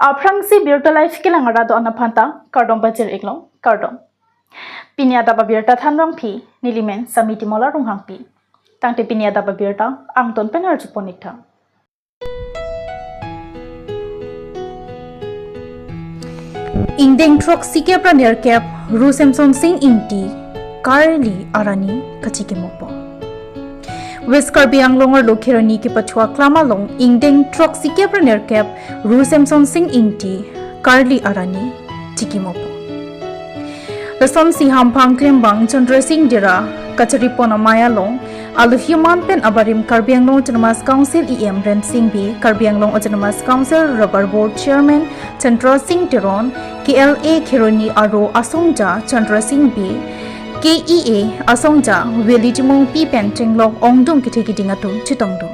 Aprangsi birta life kilang arado anaphanta kardong bajir iglong kardong. Pinya daba birta thanrong phi nilimen samiti mola runghang pi. Tangte pinya daba birta angton penar juponikta. Indeng trok sike praner kep Rusemson Singh Inti Karli Arani Kachikimopo. West Karbi Anglong or Lokirani ki pachua klamalong Indeng trok sike praner kep Rusemson Singh Inti Karli Arani Chikimopo. Rason si hampang klembang Chandra Singh Dira Kacharipona Maya Long Aluhiman pen abarim Karbi Anglong Autonomous Council EM Ren Singh B Karbi Anglong Autonomous Council Rubber Board Chairman Chandra Singh Tiron KLA Khironi Aro Asongja Chandra Singh B KEA Asongja Welitimong P Penting Long Ongdong Kitikidingatum Chitongdong.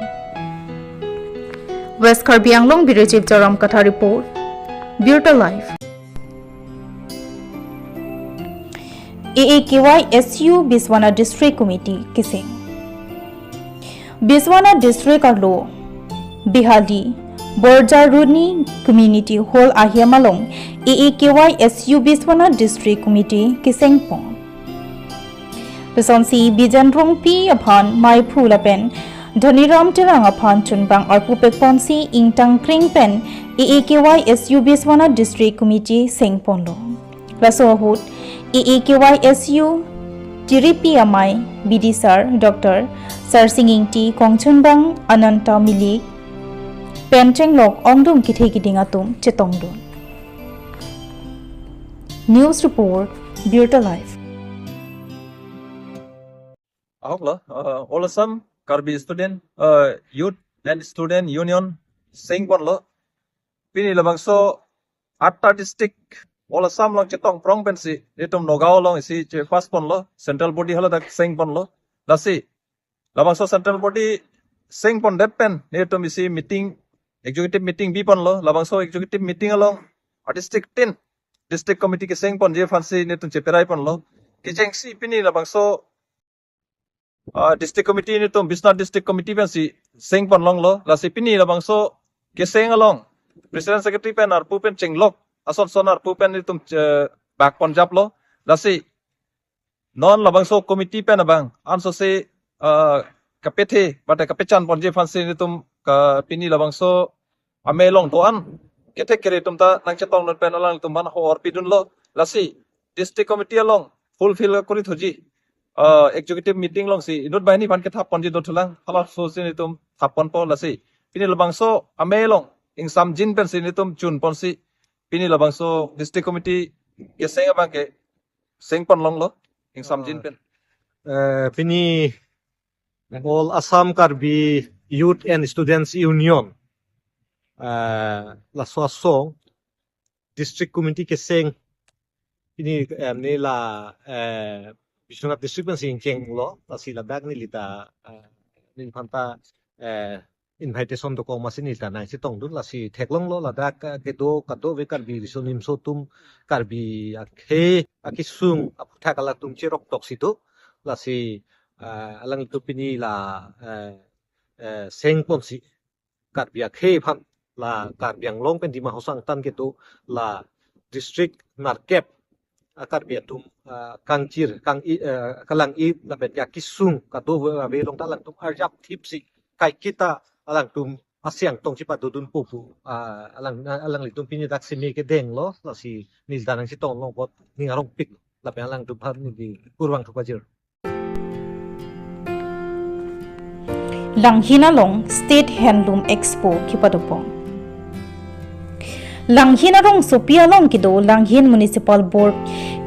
West Karbi Anglong Birajib Jaram Katha Report Beauty Life AAKY SU Biswana District Committee Kising Biswana District Arlo Bihali Borjaruni Community Hall Ahiamalong AAKY SU Biswana District Committee Kisengpong Besonsi Bijanrong P upon My Pulapen Dhaniram Tirang upon Chunbang Arpupek Ponsi Ingtang Kring Pen AAKY SU Biswana District Committee Sengponlo Rasohut AAKY SU Tiripi Amai BD Sir Dr. Sir Singing T Kongchunbang Ananta Mili Pencheng Lok Ongdong Kitikidingatum Chetongdon. News Report Beauty Life All Assam Karbi Student Youth and Student Union Sengponlo Pini Labangso Atta District All Assam long Chetong Prong Pensi Itum Nogao long isi Pasponlo Central Body Hala dak Sengponlo Lasi Labangso Central Body Sengpon Depen Itum isi meeting Executive meeting Biponlo Labangso Executive meeting along District 10 District Committee ke Sengpon je fansi Itum Ceperai Ponlo Kijengsi Pini Labangso District Committee ni tum Bisna District Committee pen si Sengpon long lo la si pini la bangso ke seng along President Secretary pen ar pupen chenglok ason sonar pupen ni tum back Punjab lo la si non la bangso committee pen abang anso se kapethe bata kapechan ponje fansi ni tum ka pini la bangso ame long to an kethe kere tum ta nang chetong non pen alang tum ban hor pidun lo la si District Committee along fulfill kori thoji executive meeting long si inut bahini pan ke thap ponji do thulang hala so sin itum thapon po la si pini labangso ame long ing sam jin pen sin itum chun pon si pini labangso district committee ke seng abang ke seng pon long lo ing sam jin pen Pini All Assam Karbi Youth and Students Union la so district committee ke seng pini ni la Biswanath District pen sing cheng lo sila bag ni lita nin phanta invitation to ko masin lita nai si tong dun la si theklong lo la da ke do kado ve karbi risonim so tum karbi akhe akisung aputha kala tum cherok tok situ la si alang tu pini la seng pon si karbi akhe phan la karbi anglong pen dima hosang tan ke tu la district narkep akar biatum kangcir kalang i labet ya kisung kado we long talang tum arjap tipsi kai kita alang tum asyang tong cipat dudun pupu alang litum pini taksimi ke deng lo la si nil danang si tong long pot ningarong pik labet alang tum har ni di kurwang thupajir Langhina Long State Handloom Expo Kipadopong Langhin arong Sophia Long kido Langhin Municipal Board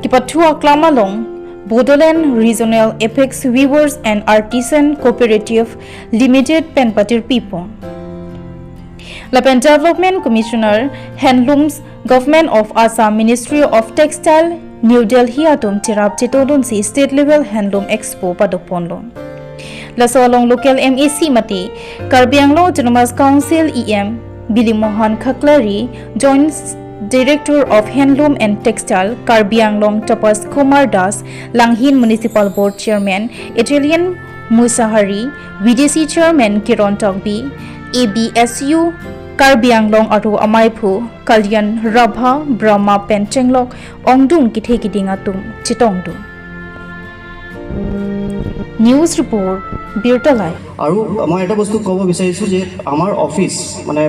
Kipatua Klama Long Bodoland Regional Apex Weavers and Artisan Cooperative Limited Penpatir Pipon Lapen Development Commissioner Handlooms Government of Assam Ministry of Textile New Delhi atum tirap chitodon si State Level Handloom Expo Padoponlon Lasolong Local MEC Mati Karbi Anglong Autonomous Council EM Billy Mohan Khaklari, Joint Director of Handloom and Textile, Karbi Anglong Tapas Kumar Das, Langhin Municipal Board Chairman, Italian Musahari, VDC Chairman Kiron Togbi, ABSU Karbi Anglong আৰু আমাইফু কল্যাণ ৰাভা ব্ৰহ্মা পেনচেংলক অংদুং কিথে কিডিঙা তুম চিটংদুং news report বিৰতা live আৰু মই এটা বস্তু ক'ব বিচাৰিছোঁ যে আমাৰ অফিচ মানে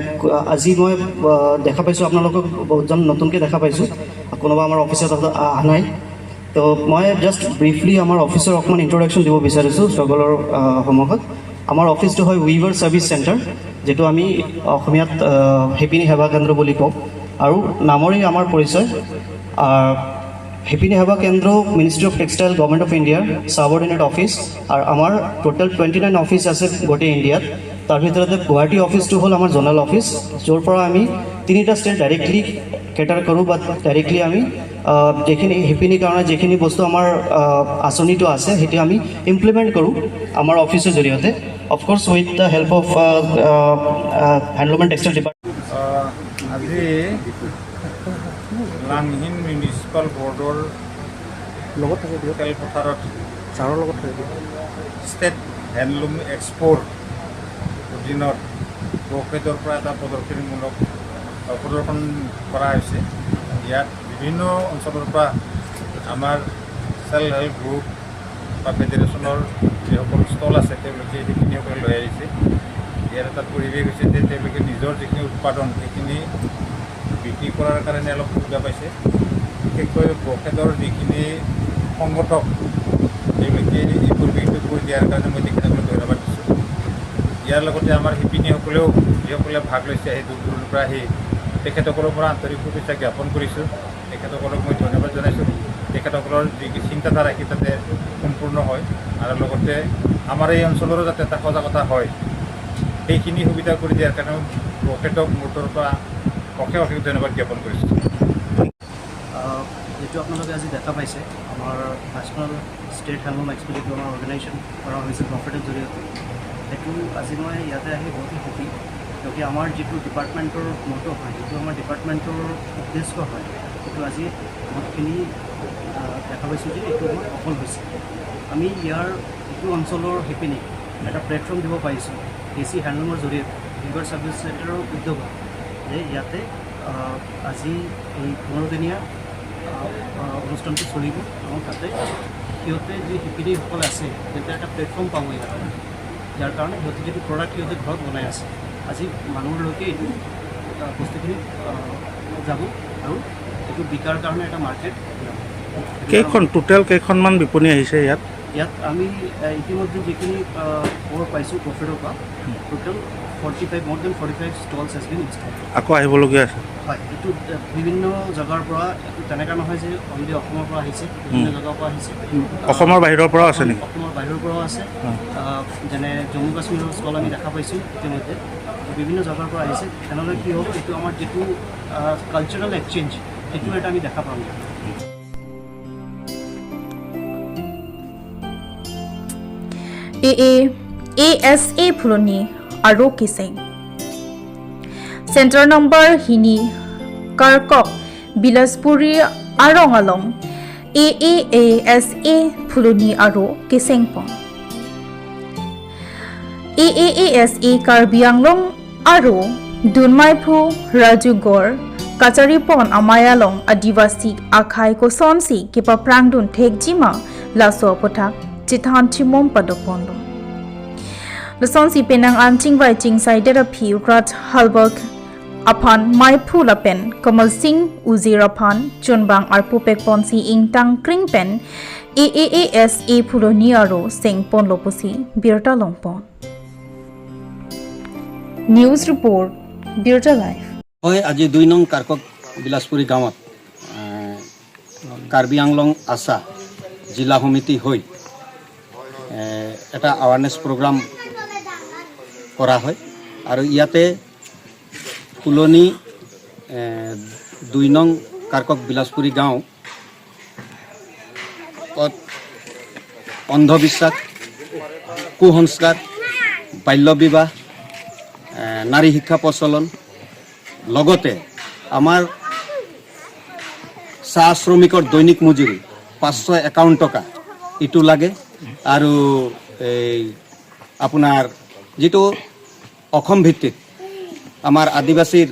আজি মই দেখা পাইছোঁ আপোনালোকক বহুতজন নতুনকৈ দেখা পাইছোঁ কোনোবা আমাৰ অফিচত অহা নাই তো মই জাষ্ট ব্ৰিফলি আমাৰ অফিচৰ অকণমান ইণ্ট্ৰডাকশ্যন দিব বিচাৰিছোঁ সকলৰ সন্মুখত আমাৰ অফিচটো হয় উইভাৰ ছাৰ্ভিচ চেণ্টাৰ যিটো আমি অসমীয়াত শিপিনী সেৱা কেন্দ্ৰ বুলি কওঁ আৰু নামৰেই আমাৰ পৰিচয় শিপিনী সেৱা কেন্দ্ৰ ministry of textile government of ইণ্ডিয়াৰ ছাবঅৰ্ডিনেট অফিচ আৰু আমাৰ টোটেল 29 অফিচ আছে গোটেই ইণ্ডিয়াত তাৰ ভিতৰতে গুৱাহাটী অফিচটো হ'ল আমাৰ জোনেল অফিচ য'ৰ পৰা আমি 3টা ষ্টেট ডাইৰেক্টলি কেটাৰ কৰোঁ বা ডাইৰেক্টলি আমি যিখিনি শিপিনীৰ কাৰণে যিখিনি বস্তু আমাৰ আঁচনিটো আছে সেইটো আমি ইমপ্লিমেণ্ট কৰোঁ আমাৰ অফিচৰ জৰিয়তে of course with the help of handloom and textile department আজি লাংহিন মিউনিচিপাল বৰ্ডৰ খেলপথাৰত ষ্টেট হেণ্ডলুম এক্সপ'ৰ অধীনত বকেটৰ পৰা এটা প্ৰদৰ্শনীমূলক প্ৰদৰ্শন কৰা হৈছে ইয়াত বিভিন্ন অঞ্চলৰ পৰা আমাৰ চেল্ফ হেল্প গ্ৰুপ বা ফেডাৰেশ্যনৰ যিসকল ষ্টল আছে তেওঁলোকে সেইখিনিসকলে লৈ আহিছে ইয়াৰ এটা পৰিৱেশ হৈছে যে তেওঁলোকে নিজৰ যিখিনি উৎপাদন সেইখিনি বিক্ৰী কৰাৰ কাৰণে অলপ সুবিধা পাইছে বিশেষকৈ বকেটৰ যিখিনি সংগঠক তেওঁলোকে এই পৰিৱেশটো কৰি দিয়াৰ কাৰণে মই তেখেতসকলক ধন্যবাদ দিছোঁ ইয়াৰ লগতে আমাৰ শিপিনীসকলেও যিসকলে ভাগ লৈছে সেই দূৰ দূৰৰ পৰা আহি তেখেতসকলৰ পৰা আন্তৰিক শুভেচ্ছা জ্ঞাপন কৰিছোঁ তেখেতসকলক মই ধন্যবাদ জনাইছোঁ তেখেতসকলৰ যি চিন্তাধাৰা সেই তাতে সম্পূৰ্ণ হয় আৰু লগতে আমাৰ এই অঞ্চলৰো যাতে এটা সজাগতা হয় সেইখিনি সুবিধা কৰি দিয়াৰ কাৰণে বকেটক মোটৰ পৰা অশেষ ধন্যবাদ জ্ঞাপন কৰিছোঁ যিটো আপোনালোকে আজি দেখা পাইছে আমাৰ নেশ্যনেল ষ্টেট হেণ্ডলুম এক্সপো যিটো আমাৰ অৰ্গেনাইজেশ্যন কৰা হৈছে প্ৰফিটৰ জৰিয়তে সেইটো আজি মই ইয়াতে আহি বহুতেই সুখী কিয়কি আমাৰ যিটো ডিপাৰ্টমেণ্টৰ মটো হয় যিটো আমাৰ ডিপাৰ্টমেণ্টৰ উদ্দেশ্য হয় সেইটো আজি বহুতখিনি দেখা পাইছোঁ যে এইটো আমাৰ সফল হৈছে আমি ইয়াৰ এইটো অঞ্চলৰ শিপিনীক এটা প্লেটফৰ্ম দিব পাৰিছোঁ AC হেণ্ডলুমৰ জৰিয়তে উইভাৰ ছাৰ্ভিচ চেণ্টাৰৰ উদ্যোগত যে ইয়াতে আজি এই 15দিনীয়া অনুষ্ঠানটো চলিব আৰু তাতে সিহঁতে যি শিপিনীসকল আছে সিহঁতে এটা প্লেটফৰ্ম পাব ইয়াতে যাৰ কাৰণে সিহঁতে যিটো প্ৰডাক্ট সিহঁতে ঘৰত বনাই আছে আজি মানুহলৈকে এইটো বস্তুখিনি যাব আৰু এইটো বিকাৰ কাৰণে এটা মাৰ্কেট কেইখনমান বিপণী আহিছে ইয়াত আমি ইতিমধ্যে যিখিনি খবৰ পাইছোঁ প্ৰফিটৰ পৰা total 45 more than 45 stalls has been installed. আকৌ আহিবলগীয়া আছে হয় এইটো বিভিন্ন জেগাৰ পৰা এইটো তেনেকুৱা নহয় যে অনলি অসমৰ পৰা আহিছে বিভিন্ন জেগাৰ পৰা আহিছে অসমৰ বাহিৰৰ পৰাও আছে নেকি অসমৰ বাহিৰৰ পৰাও আছে যেনে জম্মু কাশ্মীৰৰ ষ্টল আমি দেখা পাইছোঁ ইতিমধ্যে বিভিন্ন জেগাৰ পৰা আহিছে তেনেহ'লে কি হ'ব এইটো আমাৰ যিটো কালচাৰেল এক্সচেঞ্জ সেইটো এটা আমি দেখা পাম ASA ফুলনি আৰু কিসেং চেণ্টাৰ নম্বৰ হিনি কাৰকক বিলাসপুৰী আৰঙালং AAASA ফুলনি আৰু কিসেংপং AAASA কাৰ্বি আংলং আৰু দুনমাইফু ৰাজুগড় কাচাৰিপন আমায়ালং আদিবাসী আখাই কোসনসি কিপা প্ৰাংদুন ঠেকজিমা লাসো পথাক চিথান চিমম পদপনলো লসনসি পেনাং আনচিং বাই চিংসাই দেৰাফি উগ্ৰাত হালবক আফান মাইফু লাপেন কমল সিং উজিৰ আফান চুনবাং আৰু পুপেক পনসি ইংটাং ক্ৰিংপেন AAASA ফুলনি আৰু চেংপন লপসি বিৰতা লংপন নিউজ ৰিপৰ্ট বিৰতা লাইভ হয় আজি 2 নং কাৰকক বিলাসপুৰী গাঁৱত কাৰ্বি আংলং আছা জিলা সমিতি হৈ এটা আৱাৰনেছ প্ৰগ্ৰাম কৰা হয় আৰু ইয়াতে ফুলনি 2 নং কাৰকক বিলাসপুৰী গাঁও অন্ধবিশ্বাস কুসংস্কাৰ বাল্য বিবাহ নাৰী শিক্ষা প্ৰচলন লগতে আমাৰ চাহ শ্ৰমিকৰ দৈনিক মজুৰি 551 টকা ইটো লাগে আৰু এই আপোনাৰ যেটো অসম ভিত্তিক আমাৰ আদিবাসীৰ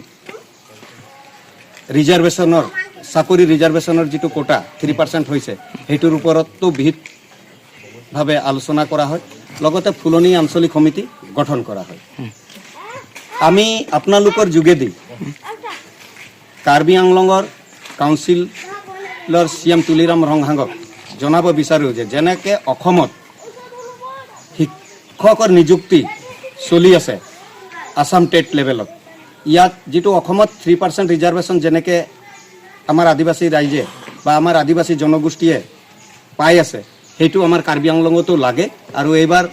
ৰিজাৰ্ভেশ্যনৰ চাকৰি ৰিজাৰ্ভেশ্যনৰ যিটো কোটা 3% হৈছে সেইটোৰ ওপৰতো বিহিতভাৱে আলোচনা কৰা হয় লগতে ফুলনি আঞ্চলিক সমিতি গঠন কৰা হয় আমি আপোনালোকৰ যোগেদি কাৰ্বি আংলঙৰ কাউন্সিলৰ CM তুলিৰাম ৰংহাঙক জনাব বিচাৰোঁ যে যেনেকৈ অসমত শিক্ষকৰ নিযুক্তি চলি আছে আসাম টেট লেভেলত ইয়াত যিটো অসমত 3% ৰিজাৰ্ভেশ্যন যেনেকৈ আমাৰ আদিবাসী ৰাইজে বা আমাৰ আদিবাসী জনগোষ্ঠীয়ে পাই আছে সেইটো আমাৰ কাৰ্বি আংলঙতো লাগে আৰু এইবাৰ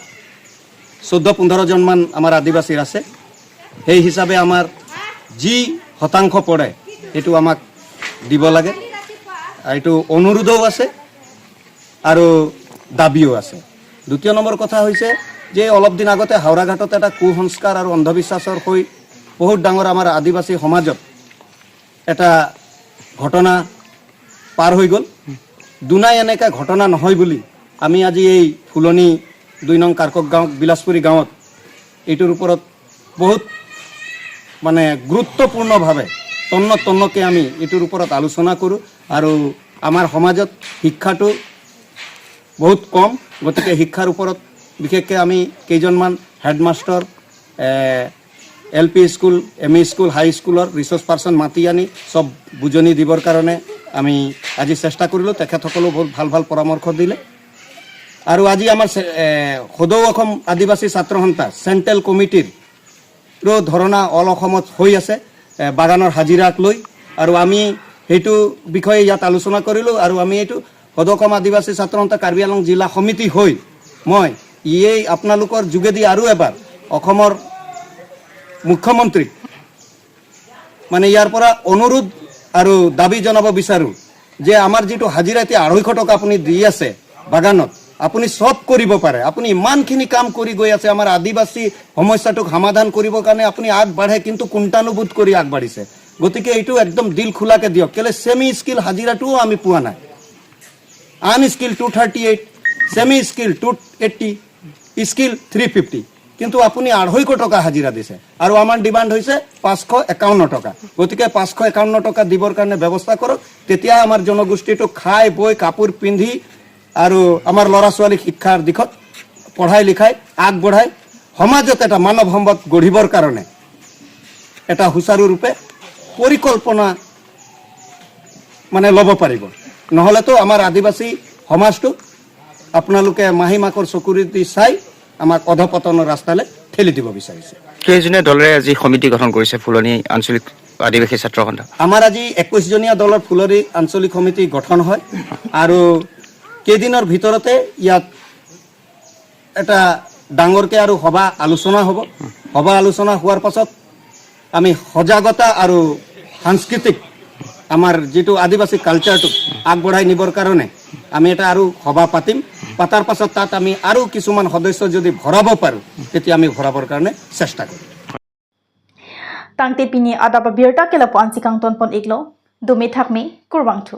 14-15 জনমান আমাৰ আদিবাসীৰ আছে সেই হিচাপে আমাৰ যি শতাংশ পৰে সেইটো আমাক দিব লাগে এইটো অনুৰোধও আছে আৰু দাবীও আছে দ্বিতীয় নম্বৰ কথা হৈছে যে অলপ দিন আগতে হাওৰাঘাটত এটা কুসংস্কাৰ আৰু অন্ধবিশ্বাসৰ হৈ বহুত ডাঙৰ আমাৰ আদিবাসী সমাজত এটা ঘটনা পাৰ হৈ গ'ল দুনাই এনেকৈ ঘটনা নহয় বুলি আমি আজি এই ফুলনি 2 নং কাৰকক গাঁও বিলাসপুৰী গাঁৱত এইটোৰ ওপৰত বহুত মানে গুৰুত্বপূৰ্ণভাৱে তন্নকে আমি এইটোৰ ওপৰত আলোচনা কৰোঁ আৰু আমাৰ সমাজত শিক্ষাটো বহুত কম গতিকে শিক্ষাৰ ওপৰত বিশেষকৈ আমি কেইজনমান headmaster LP school ME school high স্কুলৰ ৰিচোৰ্চ পাৰ্চন মাতি আনি সব বুজনি দিবৰ কাৰণে আমি আজি চেষ্টা কৰিলোঁ তেখেতসকলেও বহুত ভাল পৰামৰ্শ দিলে আৰু আজি আমাৰ সদৌ অসম আদিবাসী ছাত্ৰ সন্থা চেণ্ট্ৰেল কমিটিৰ ধৰণা অল অসমত হৈ আছে বাগানৰ হাজিৰাক লৈ আৰু আমি সেইটো বিষয়ে ইয়াত আলোচনা কৰিলোঁ আৰু আমি এইটো সদৌ অসম আদিবাসী ছাত্ৰ সন্থা কাৰ্বি আংলং জিলা সমিতি হৈ মই আপোনালোকৰ যোগেদি আৰু এবাৰ অসমৰ মুখ্যমন্ত্ৰীক মানে ইয়াৰ পৰা অনুৰোধ আৰু দাবী জনাব বিচাৰোঁ যে আমাৰ যিটো হাজিৰা এতিয়া 250 টকা আপুনি দি আছে বাগানত আপুনি সব কৰিব পাৰে আপুনি ইমানখিনি কাম কৰি গৈ আছে আমাৰ আদিবাসী সমস্যাটোক সমাধান কৰিবৰ কাৰণে আপুনি আগবাঢ়ে কিন্তু কুণ্ঠানুবোধ কৰি আগবাঢ়িছে গতিকে এইটো একদম দিল খোলাকে দিয়ক কেলে সেমি স্কিল হাজিৰাটোও আমি পোৱা নাই আনস্কিল 238 সেমি স্কিল 280 স্কিল 350 কিন্তু আপুনি 250 টকা হাজিৰা দিছে আৰু আমাৰ ডিমান্ড হৈছে 551 টকা গতিকে 551 টকা দিবৰ কাৰণে ব্যৱস্থা কৰক তেতিয়া আমাৰ জনগোষ্ঠীটো খাই বৈ কাপোৰ পিন্ধি আৰু আমাৰ ল'ৰা ছোৱালী শিক্ষাৰ দিশত পঢ়াই লিখাই আগবঢ়াই সমাজত এটা মানৱ সম্পদ গঢ়িবৰ কাৰণে এটা হুঁচাৰু ৰূপে পৰিকল্পনা মানে ল'ব পাৰিব নহ'লেতো আমাৰ আদিবাসী সমাজটো আপোনালোকে মাহিমাকৰ চকুৰে দি চাই আমাক অধপতনৰ ৰাস্তালৈ ঠেলি দিব বিচাৰিছে কেইজনীয়া দলেৰে আজি সমিতি গঠন কৰিছে ফুলনি আঞ্চলিক আদিবাসী ছাত্ৰ সন্থা আমাৰ আজি 21 জনীয়া দলৰ ফুলনি আঞ্চলিক সমিতি গঠন হয় আৰু কেইদিনৰ ভিতৰতে ইয়াত এটা ডাঙৰকৈ আৰু সভা আলোচনা হ'ব সভা আলোচনা হোৱাৰ পাছত আমি সজাগতা আৰু সাংস্কৃতিক আমাৰ যিটো আদিবাসী কালচাৰটো আগবঢ়াই নিবৰ কাৰণে আমি এটা আৰু সভা পাতিম পাতাৰ পাছত তাত আমি আৰু কিছুমান সদস্য যদি ভৰাব পাৰোঁ তেতিয়া আমি ভৰাবৰ কাৰণে চেষ্টা কৰিম Tangte pini adaba birta kelapuan si kang tonpon iglo, dumi thakmi kurwang thu.